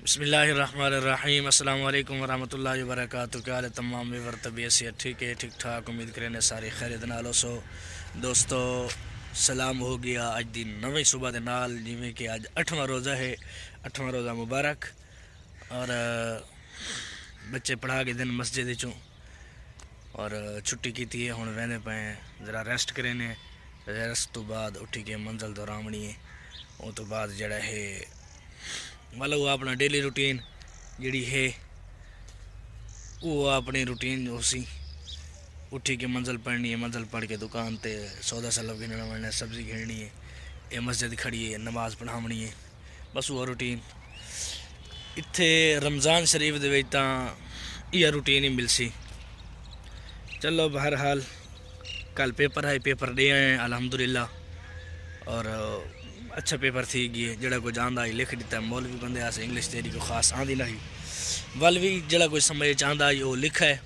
बिस्मिल्लाहिर्रहमानिर्रहीम अस्सलाम वालेकुम वरहमतुल्लाहि वबरकातुहू। क्या हाल है तमाम मेवर तबीयत से ठीक है, ठीक ठाक। उम्मीद करें सारी खैरियत नालो सो। दोस्तों सलाम हो गया अज दी नवी सुबह के नाल, जिमें कि अज 8वां रोज़ा है, 8वां रोज़ा मुबारक। और बच्चे पढ़ा के दिन मस्जिद चों और छुट्टी की है, हुण वेंदे पे ज़रा रेस्ट करें ने। रेस्ट तो बाद उठी के मंजिल दोहरावनी है। उस तो बाद जड़ा है मतलब अपना डेली रूटीन जी है वो अपनी रूटीन उसी उठी के मंजिल पढ़नी है, मंजिल पढ़ के दुकान पे सौदा सलब गिनना बनना है, सब्ज़ी घेरनी है, ये मस्जिद खड़ी है, नमाज़ पढ़ावनी है, बस वो रूटीन। इत्थे रमज़ान शरीफ दे विच तां इह रूटीन ही मिलसी। चलो बहरहाल कल पेपर है, पेपर दे आए अल्हम्दुलिल्लाह। और अच्छा पेपर थी गए, जड़ा कोई जानता ही लिख दिता। मौलवी बंदे आसे इंग्लिश तेरी को खास आँदी नहीं, वल भी जड़ा कोई समझ चाहता है वो लिखा है।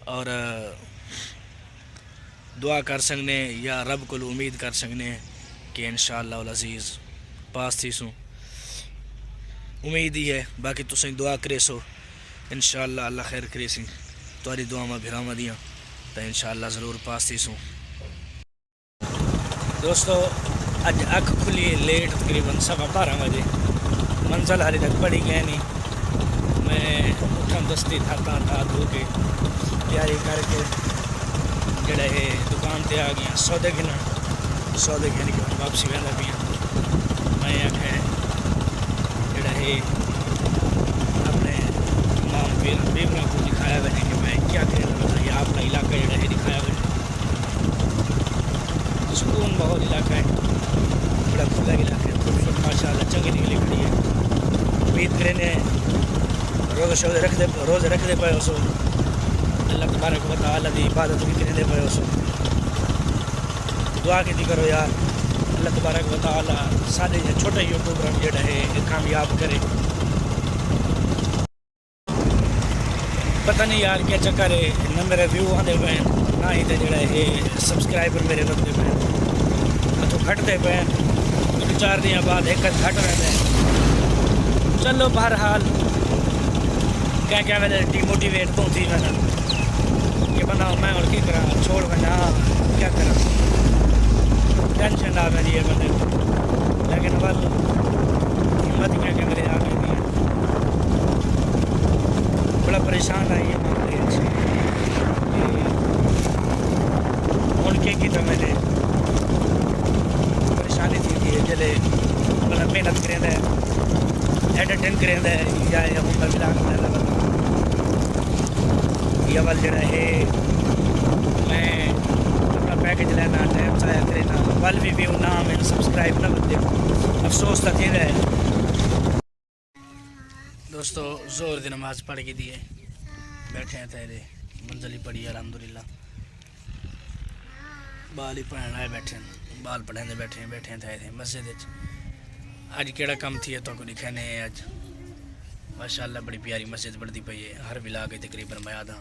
और दुआ कर सकने या रब को उम्मीद कर सकने कि इंशाअल्लाह अज़ीज़ पास थी सूँ, उम्मीद ही है। बाकी तुसें दुआ करे सो इंशाअल्लाह अल्लाह खैर करे सी। तुहारी दुआवां भिरावां दियां तो इंशाअल्लाह ज़रूर पास थी सूँ। दोस्तों अज अख खुली लेट, तकरीबन 12:15 बजे। मंजिल हाले तक पड़ी गए नहीं। मैं उठन दस्ती था धो के तैयारी करके जड़ा है दुकान पर आ गया सौदे गिन के हम वापसी वह पिया। मैं आखे जड़ा है अपने तमाम बेवरों को दिखाया मैंने कि मैं क्या करें। या अपना इलाका जड़ा है दिखाया मैंने, सुकून माहौल इलाका है, बड़ा खुला इलाका है, खूबसूरत माशाअल्लाह चंगी निकली खड़ी है। उम्मीद करें रोज़े रखते पे सो अल्लाह तबारक व तआला दी इबादत भी करें पे सो। दुआ की करो यार अल्लाह तबारक व तआला सारे छोटे यूट्यूबर जोड़ा है कामयाब करे। पता नहीं यार क्या चक्कर है, न मेरे व्यू आते पे ना ही तो जड़ा है सब्सक्राइबर मेरे लगते पे तो घटते पे 2-4 दिन बाद एक घट रहे हैं। चलो बहरहाल क्या मैंने डिमोटिवेट तो थी मैंने कि बंदा मैं और की करा छोड़ बना क्या करा, टेंशन आ गई है बंदे को। लेकिन वल हिम्मत क्या मेरे आ गई है, बड़ा परेशान आई है मामले उनके तो मैंने परेशानी थी जले मतलब मेहनत करें एडिटिंग करें या होंगे मिलान या वल जड़ा है मैं अपना पैकेज लेना टाइम से आया करें ना वल भी व्यू ना मैंने सब्सक्राइब ना बदले अफसोस तो थी रहे। दोस्तों जोर की नमाज पढ़ के दिए बैठे हैं तेरे मंजिल ही पढ़ी अल्हम्दुलिल्लाह। बाल ही पढ़ाने आए बैठे हैं, बाल पढ़ाने बैठे हैं थे मस्जिद अज केड़ा कम थी तो को दिखाने अज माशाअल्लाह बड़ी प्यारी मस्जिद बढ़ती पई है। हर विला के तकरीबन मैं आदा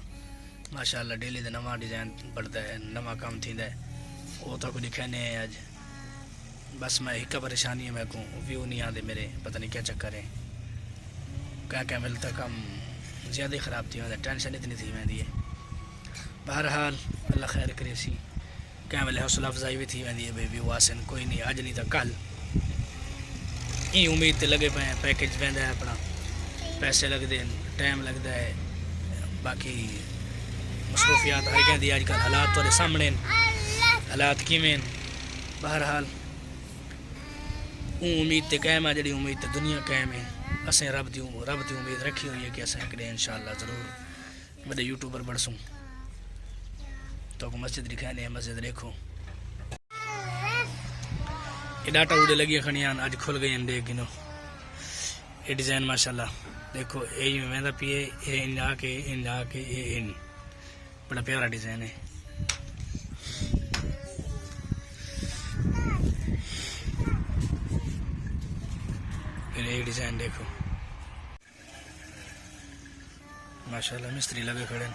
माशाअल्लाह डेली का नवा डिज़ाइन बढ़ता है, नवा काम थी वो तो को दिखाने अज। बस मैं एक परेशानी है मैं को व्यू नहीं आते मेरे, पता नहीं क्या चक्कर है। क्या मिलता कम ज़्यादा ख़राब थी, टेंशन इतनी थी मैं है। बहरहाल अल्लाह खैर करे सी। क्या वेले हौसला अफजाई भी थी वेंदी है भाई व्यू आसन कोई नहीं अज नहीं तो कल ई उम्मीद तो लगे पे पैकेज पैदा है अपना, पैसे लगते हैं, टाइम लगता है, बाकी मसरूफियात हर कहती अजकल हालात थोड़े सामने हालात किमें। बहरहाल उम्मीद तो कायम है, जी उम्मीद तो दुनिया कायम है। असें रब की उम्मीद रखी हुई है कि असें करें इंशाअल्लाह ज़रूर बड़े यूट्यूबर बढ़सूँ। तो मस्जिद दिखाने मस्जिद देखो ये डाटा उड़े लगी खनियान अज खुल गई देख गिनो ये डिज़ाइन माशाल्लाह देखो ये वहदा पिए इन आके इन बड़ा प्यारा डिज़ाइन है। फिर ये डिज़ाइन देखो माशाल्लाह मिस्त्री लगे खड़े।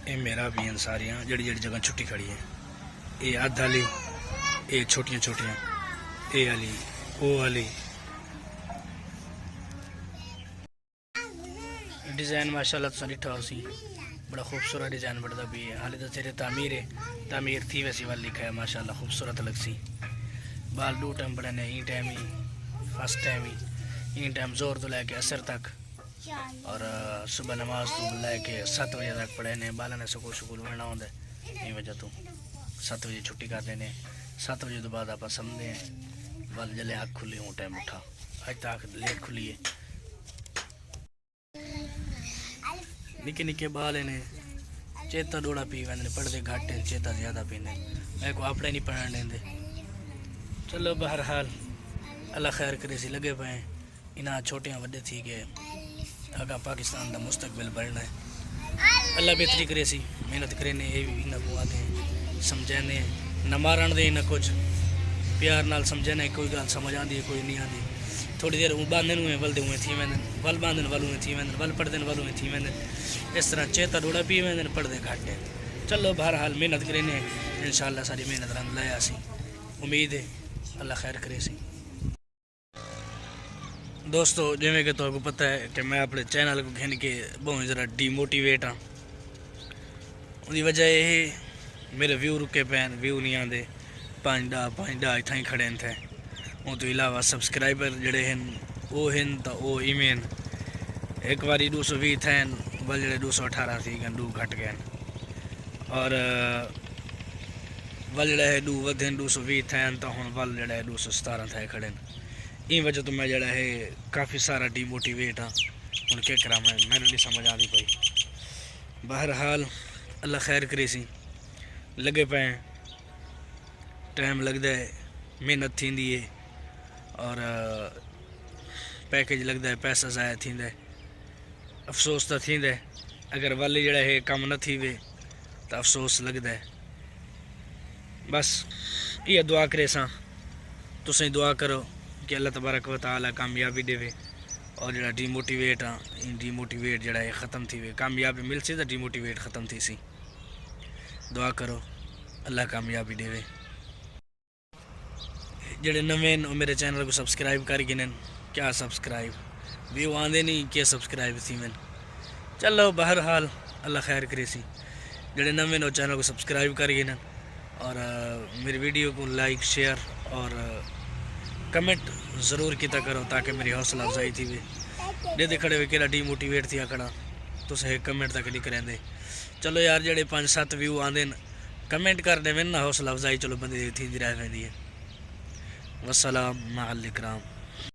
ये मेरा भी हैं सारियां जड़ी जड़ी जगह छुट्टी खड़ी है। ये अध वाली, ये छोटियां छोटियां, ये वाली, वो वाली। डिज़ाइन माशाल्लाह तुम डिठा सी, बड़ा खूबसूरत डिज़ाइन बढ़ता भी है। हाले तो तेरे तामीर है, तामीर थी वैसी वाल लिखा है माशाल्लाह, खूबसूरत लग सी। बाल 2 टाइम पड़े ने, ई टाइम ही, फर्स्ट टाइम ही, ई टाइम जोर तो लैके असर तक, और सुबह नमाज तो लैके 7 बजे तक पढ़े ने। बाला ने स्कूल मिलना होंगे, इस वजह तो 7 बजे छुट्टी कर देने। 7 बजे तो बाद आप समझते हैं बल जल्ले अख खुली हूँ टाइम उठा। अज तक लेट खुली है। निके निके बाल ने, चेता डोड़ा पी वेंदे, पढ़ते घट हैं, चेता ज़्यादा पींदे। मैं को अपने नहीं पढ़न लेंदे। चलो बहरहाल अल्लाह खैर करे सी, लगे पे इन्हें छोटियां वड्डे थी गए। अगर पाकिस्तान का मुस्तकबिल बनना है, अल्लाह बेहतरी करे सी, मेहनत करे ने। ये भी इन्हें को आते समझाने, न मारन दे, न कुछ प्यार नाल समझाने। कोई गल समझ आती है, कोई नहीं आती। थोड़ी देर बांधन हुए वलदे हुए थी वेंदे, वल बांधन वल हुए थी वेंदे, वल पढ़ते वल हुए थी वेंदे। इस तरह चेता डोड़ा पी वेंदे, पढ़ते घट है। चलो बहरहाल मेहनत करे ने, इंशाअल्लाह सारी मेहनत रंग लाया सी। उम्मीद है अल्लाह खैर करे सी। दोस्तों जिमें कि तुमको पता है कि मैं अपने चैनल को घिन के बहुत ज़रा डीमोटिवेट हाँ। उसकी वजह यह है मेरे व्यू रुके पैन, व्यू नहीं आते। 5 इतना ही खड़े थे। उन तो इलावा सब्सक्राइबर जड़े हैं वो हैं तो वो इमें एक बारी 220 थे, बल जड़े 218 थी गए, 2 घट गए। और बल जड़ा है 2 वधे 220 थे तो हम बल जड़ा है 217 थे खड़े। इन वजह तो मैं जड़ा है काफ़ी सारा डीमोटिवेट हाँ। हूँ क्या करा मैं नहीं समझ आती पई। बहरहाल अल्लाह खैर करे सी, लगे पे टाइम लगता है, मेहनत थी है, और पैकेज लगता है, पैसा ज़ाया थी। अफसोस तो थी अगर वाले जड़ा है कम न थी वे तो अफसोस लगता है। बस ये दुआ करे सा, तुसें दुआ करो कि अल्लाह तबारक व तआला कामयाबी देवे, और जड़ा डीमोटिवेट हाँ डीमोटिवेट जड़ा है ख़त्म थी वे। कामयाबी मिल सी तो डीमोटिवेट ख़त्म थी सी। दुआ करो अल्लाह कामयाबी देवे। जड़े नवें मेरे चैनल को सब्सक्राइब कर गिने, क्या सब्सक्राइब व्यू आंदे नहीं, क्या सब्सक्राइब थी मैंने। चलो बहरहाल अल्लाह खैर करे सी। जड़े नवें चैनल को सब्सक्राइब कर गिने, और मेरी वीडियो को लाइक शेयर और कमेंट ज़रूर किया करो ताकि मेरी हौसला अफजाई थी वे। दे खड़े हुए केड़ा डीमोटिवेट थी खड़ा, तुस एक कमेंट तक नहीं करेंदे। चलो यार जड़े 5-7 व्यू आंदे कमेंट कर दे ना, हौसला अफजाई चलो बंदे थी रह वेंदी है। वस्सलाम माअल इकराम।